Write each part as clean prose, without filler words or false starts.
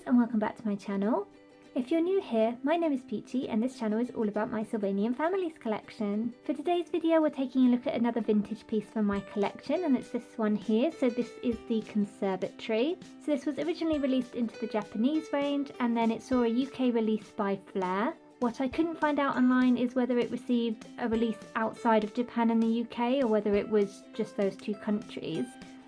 and welcome back to my channel. If you're new here, my name is Peachy and this channel is all about my Sylvanian families collection. For today's video we're taking a look at another vintage piece from my collection, and it's this one here. So this is the Conservatory. So this was originally released into the Japanese range and then it saw a UK release by Flair. What I couldn't find out online is whether it received a release outside of Japan and the UK or whether it was just those two countries.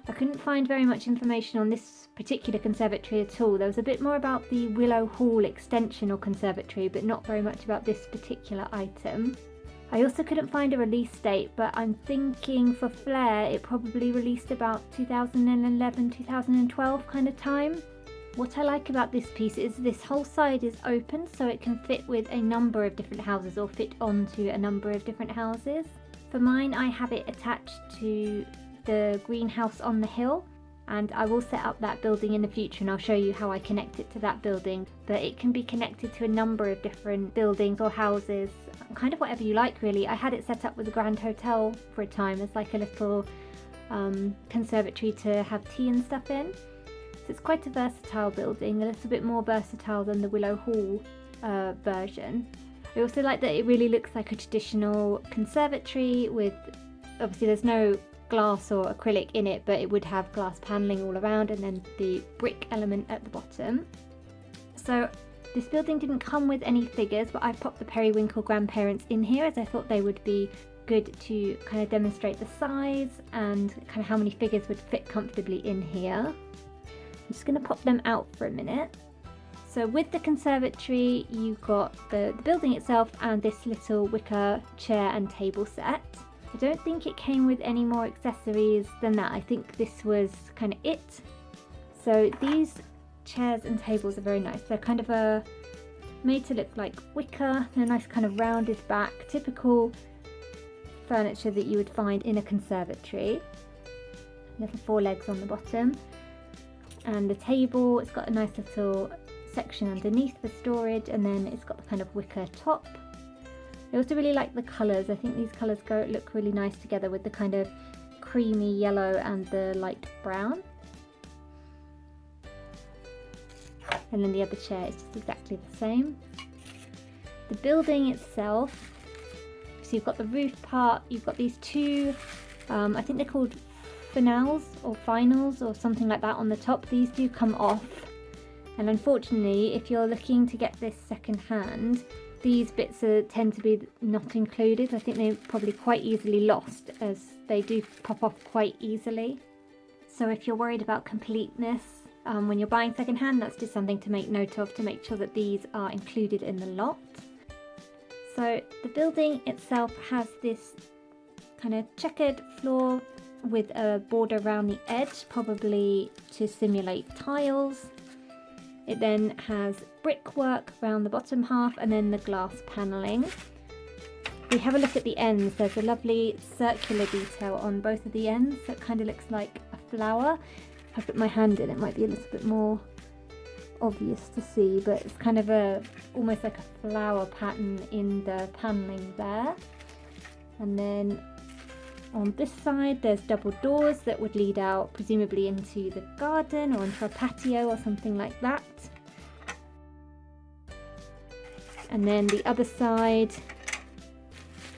I couldn't find very much information on this particular conservatory at all. There was a bit more about the Willow Hall extension or conservatory, but not very much about this particular item. I also couldn't find a release date, but I'm thinking for Flair it probably released about 2011-2012 kind of time. What I like about this piece is this whole side is open, so it can fit with a number of different houses or fit onto a number of different houses. For mine I have it attached to the greenhouse on the hill, and I will set up that building in the future and I'll show you how I connect it to that building, but it can be connected to a number of different buildings or houses, kind of whatever you like really. I had it set up with the Grand Hotel for a time as like a little conservatory to have tea and stuff in. So it's quite a versatile building, a little bit more versatile than the Willow Hall version. I also like that it really looks like a traditional conservatory with, obviously there's no glass or acrylic in it, but it would have glass paneling all around and then the brick element at the bottom. So this building didn't come with any figures, but I popped the periwinkle grandparents in here as I thought they would be good to kind of demonstrate the size and kind of how many figures would fit comfortably in here. I'm just going to pop them out for a minute. So with the conservatory you got the building itself and this little wicker chair and table set. I don't think it came with any more accessories than that. I think this was kind of it. So these chairs and tables are very nice. They're kind of made to look like wicker. They're nice kind of rounded back, typical furniture that you would find in a conservatory. Little four legs on the bottom. And the table, it's got a nice little section underneath for storage, and then it's got the kind of wicker top. I also really like the colours. I think these colours look really nice together with the kind of creamy yellow and the light brown. And then the other chair is just exactly the same. The building itself, so you've got the roof part, you've got these two, I think they're called finals or something like that on the top. These do come off, and unfortunately if you're looking to get this second hand, these bits tend to be not included. I think they're probably quite easily lost as they do pop off quite easily. So if you're worried about completeness when you're buying second hand, that's just something to make note of, to make sure that these are included in the lot. So the building itself has this kind of checkered floor with a border around the edge, probably to simulate tiles. It then has brickwork around the bottom half and then the glass panelling. We have a look at the ends. There's a lovely circular detail on both of the ends, so it kind of looks like a flower. If I put my hand in, it might be a little bit more obvious to see, but it's kind of almost like a flower pattern in the panelling there. And then on this side there's double doors that would lead out presumably into the garden or into a patio or something like that. And then the other side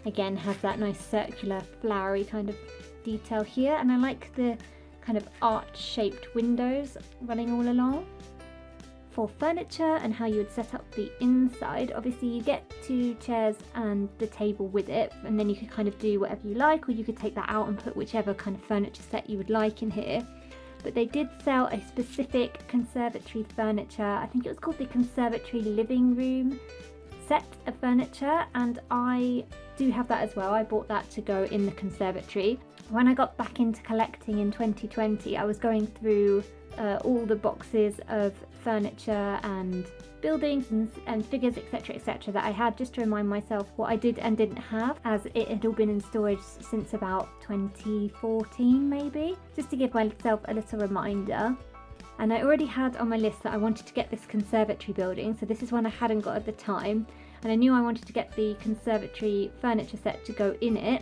again has that nice circular flowery kind of detail here, and I like the kind of arch-shaped windows running all along. For furniture and how you would set up the inside, obviously you get two chairs and the table with it, and then you could kind of do whatever you like, or you could take that out and put whichever kind of furniture set you would like in here. But they did sell a specific conservatory furniture, I think it was called the Conservatory Living Room set of furniture, and I do have that as well. I bought that to go in the conservatory. When I got back into collecting in 2020, I was going through all the boxes of furniture and buildings and figures, etc., that I had, just to remind myself what I did and didn't have, as it had all been in storage since about 2014 maybe, just to give myself a little reminder. And I already had on my list that I wanted to get this conservatory building, so this is one I hadn't got at the time, and I knew I wanted to get the conservatory furniture set to go in it.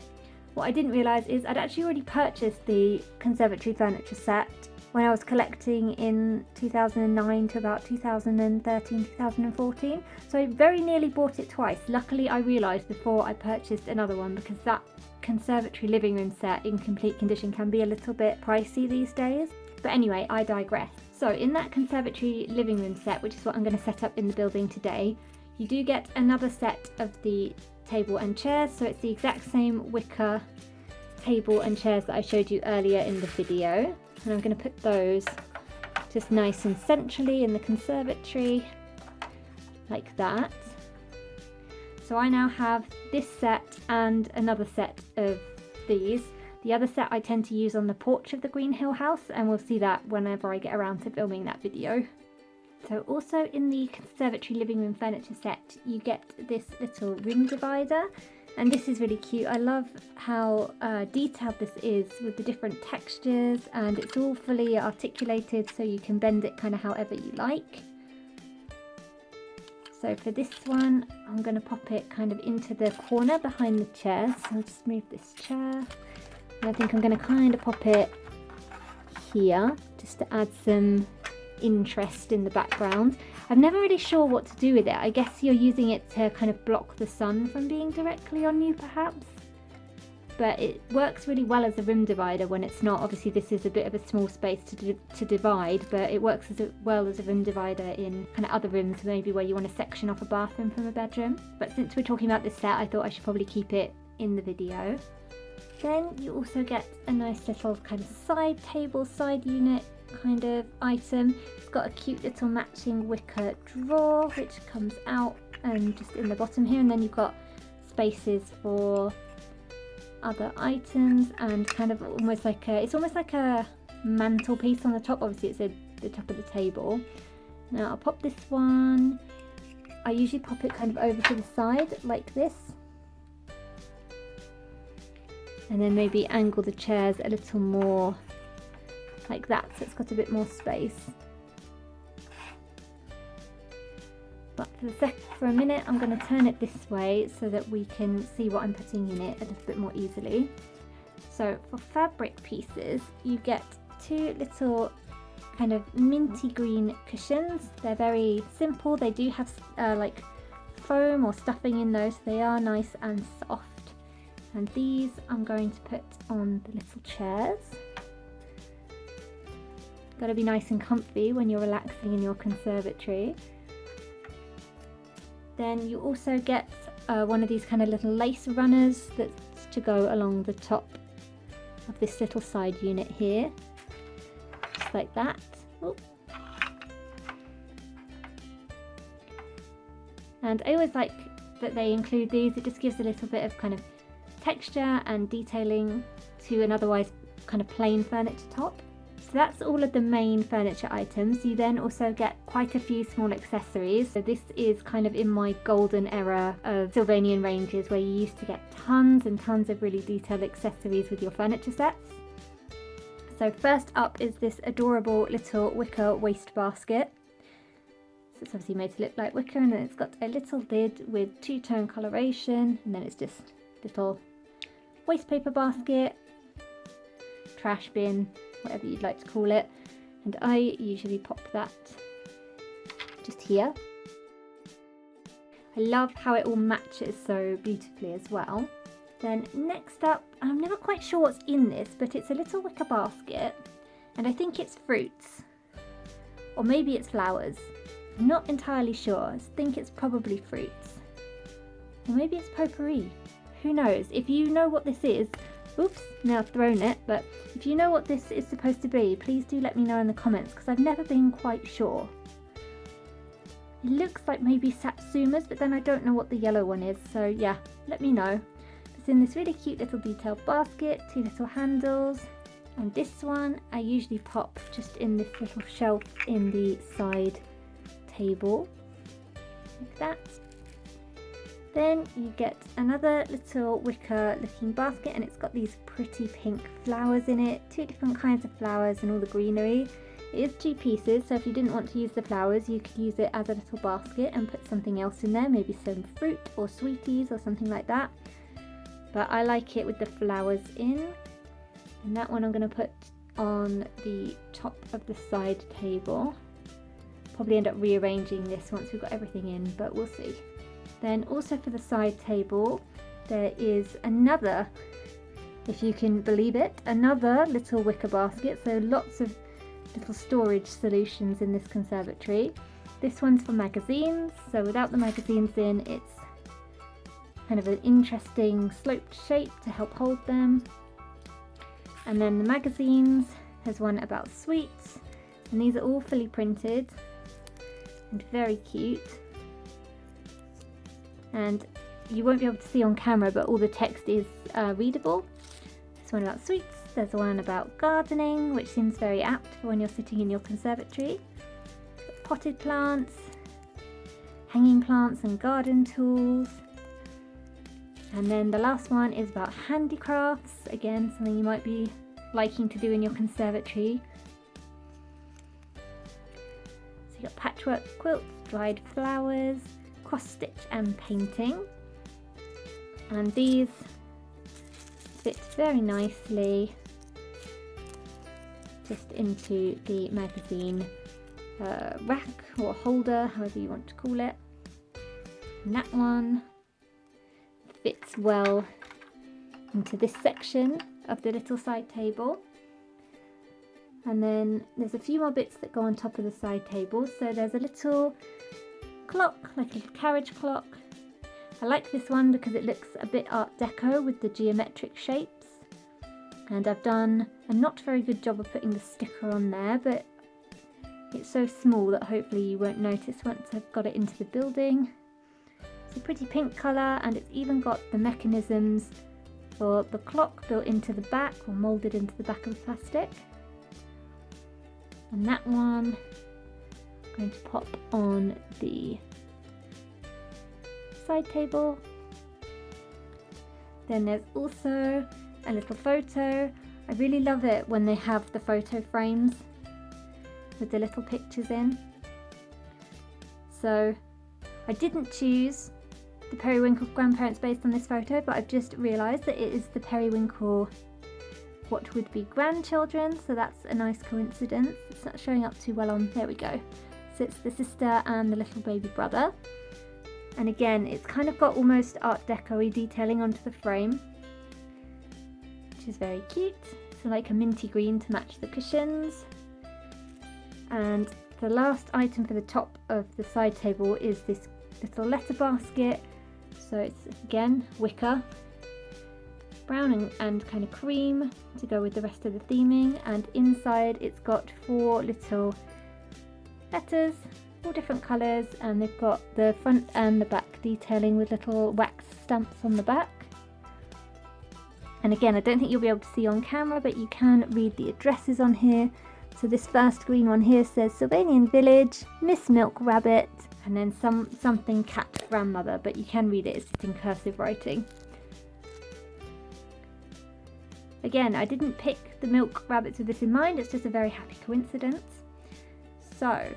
What I didn't realise is I'd actually already purchased the conservatory furniture set when I was collecting in 2009 to about 2013, 2014. So I very nearly bought it twice. Luckily I realised before I purchased another one, because that conservatory living room set in complete condition can be a little bit pricey these days. But anyway, I digress. So in that conservatory living room set, which is what I'm going to set up in the building today, you do get another set of the table and chairs. So it's the exact same wicker table and chairs that I showed you earlier in the video. And I'm going to put those just nice and centrally in the conservatory, like that. So I now have this set and another set of these. The other set I tend to use on the porch of the Green Hill house, and we'll see that whenever I get around to filming that video. So also in the conservatory living room furniture set, you get this little room divider, and this is really cute. I love how detailed this is with the different textures, and it's all fully articulated so you can bend it kind of however you like. So for this one, I'm going to pop it kind of into the corner behind the chair. So I'll just move this chair. And I think I'm going to kind of pop it here just to add some interest in the background. I'm never really sure what to do with it. I guess you're using it to kind of block the sun from being directly on you perhaps. But it works really well as a room divider when it's not. Obviously this is a bit of a small space to divide, but it works well as a room divider in kind of other rooms, maybe where you want to section off a bathroom from a bedroom. But since we're talking about this set, I thought I should probably keep it in the video. Then you also get a nice little kind of side table, side unit kind of item. It's got a cute little matching wicker drawer which comes out and just in the bottom here, and then you've got spaces for other items and kind of almost like it's almost like a mantelpiece on the top. Obviously it's the top of the table. Now I'll pop this one. I usually pop it kind of over to the side like this, and then maybe angle the chairs a little more like that, so it's got a bit more space. But for a minute I'm going to turn it this way so that we can see what I'm putting in it a little bit more easily. So for fabric pieces, you get two little kind of minty green cushions. They're very simple. They do have like foam or stuffing in those, so they are nice and soft. And these I'm going to put on the little chairs. Got to be nice and comfy when you're relaxing in your conservatory. Then you also get one of these kind of little lace runners that's to go along the top of this little side unit here, just like that. Oop. And I always like that they include these. It just gives a little bit of kind of texture and detailing to an otherwise kind of plain furniture top. So that's all of the main furniture items. You then also get quite a few small accessories. So this is kind of in my golden era of Sylvanian ranges, where you used to get tons and tons of really detailed accessories with your furniture sets. So first up is this adorable little wicker waste basket. So it's obviously made to look like wicker, and then it's got a little lid with two-tone coloration, and then it's just little waste paper basket, trash bin, whatever you'd like to call it, and I usually pop that just here. I love how it all matches so beautifully as well. Then next up, I'm never quite sure what's in this, but it's a little wicker basket, and I think it's fruits, or maybe it's flowers. I'm not entirely sure. I think it's probably fruits, or maybe it's potpourri. Who knows? If you know what this is, oops, now I've thrown it, but if you know what this is supposed to be, please do let me know in the comments, because I've never been quite sure. It looks like maybe satsumas, but then I don't know what the yellow one is, so yeah, let me know. It's in this really cute little detailed basket, two little handles, and this one I usually pop just in this little shelf in the side table, like that. Then you get another little wicker looking basket, and it's got these pretty pink flowers in it, two different kinds of flowers and all the greenery. It is 2 pieces, so if you didn't want to use the flowers, you could use it as a little basket and put something else in there, maybe some fruit or sweeties or something like that. But I like it with the flowers in, and that one I'm going to put on the top of the side table. Probably end up rearranging this once we've got everything in, but we'll see. Then also for the side table, there is another, if you can believe it, another little wicker basket. So lots of little storage solutions in this conservatory. This one's for magazines, so without the magazines in, it's kind of an interesting sloped shape to help hold them. And then the magazines, there's one about sweets, and these are all fully printed and very cute. And you won't be able to see on camera, but all the text is readable. There's one about sweets, there's one about gardening, which seems very apt for when you're sitting in your conservatory. Potted plants, hanging plants and garden tools. And then the last one is about handicrafts, again something you might be liking to do in your conservatory. So you've got patchwork quilts, dried flowers, cross stitch and painting. And these fit very nicely just into the magazine rack or holder, however you want to call it. And that one fits well into this section of the little side table. And then there's a few more bits that go on top of the side table. So there's a little clock, like a carriage clock. I like this one because it looks a bit Art Deco with the geometric shapes. And I've done a not very good job of putting the sticker on there, but it's so small that hopefully you won't notice once I've got it into the building. It's a pretty pink colour, and it's even got the mechanisms for the clock built into the back or moulded into the back of the plastic. And that one I'm going to pop on the side table. Then there's also a little photo. I really love it when they have the photo frames with the little pictures in. So I didn't choose the Periwinkle grandparents based on this photo, but I've just realised that it is the Periwinkle what would be grandchildren, so that's a nice coincidence. It's not showing up too well on, there we go. So it's the sister and the little baby brother. And again, it's kind of got almost Art Deco-y detailing onto the frame, which is very cute. So like a minty green to match the cushions. And the last item for the top of the side table is this little letter basket. So it's again wicker, brown and kind of cream to go with the rest of the theming. And inside it's got 4 little letters, all different colours, and they've got the front and the back detailing with little wax stamps on the back. And again, I don't think you'll be able to see on camera, but you can read the addresses on here. So this first green one here says Sylvanian Village, Miss Milk Rabbit, and then something cat grandmother, but you can read it, it's just in cursive writing. Again, I didn't pick the milk rabbits with this in mind, it's just a very happy coincidence. So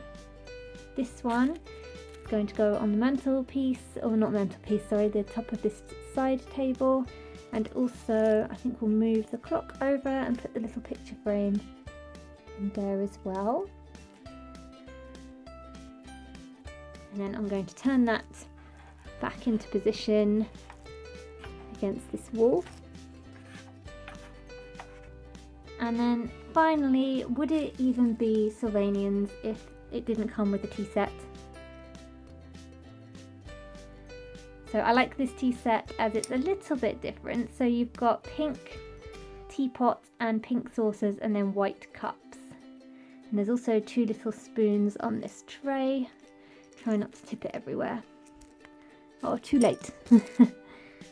this one is going to go on the mantelpiece, or not mantelpiece, sorry, the top of this side table. And also I think we'll move the clock over and put the little picture frame in there as well. And then I'm going to turn that back into position against this wall. And then finally, would it even be Sylvanians if it didn't come with a tea set? So I like this tea set as it's a little bit different. So you've got pink teapots and pink saucers and then white cups. And there's also 2 little spoons on this tray. Try not to tip it everywhere. Oh, too late.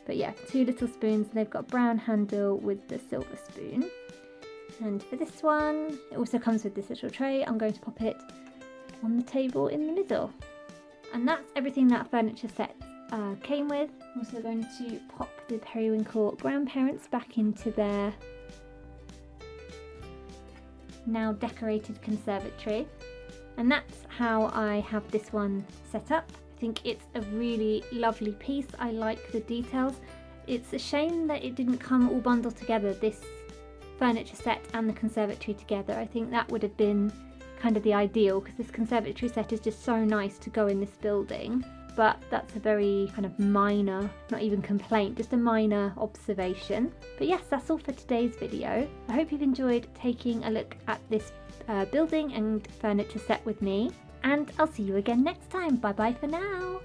But yeah, 2 little spoons. They've got a brown handle with the silver spoon. And for this one, it also comes with this little tray. I'm going to pop it on the table in the middle. And that's everything that furniture set came with. I'm also going to pop the Periwinkle grandparents back into their now decorated conservatory. And that's how I have this one set up. I think it's a really lovely piece. I like the details. It's a shame that it didn't come all bundled together, this furniture set and the conservatory together. I think that would have been kind of the ideal, because this conservatory set is just so nice to go in this building. But that's a very kind of minor, not even complaint, just a minor observation. But yes, that's all for today's video. I hope you've enjoyed taking a look at this building and furniture set with me, and I'll see you again next time. Bye bye for now.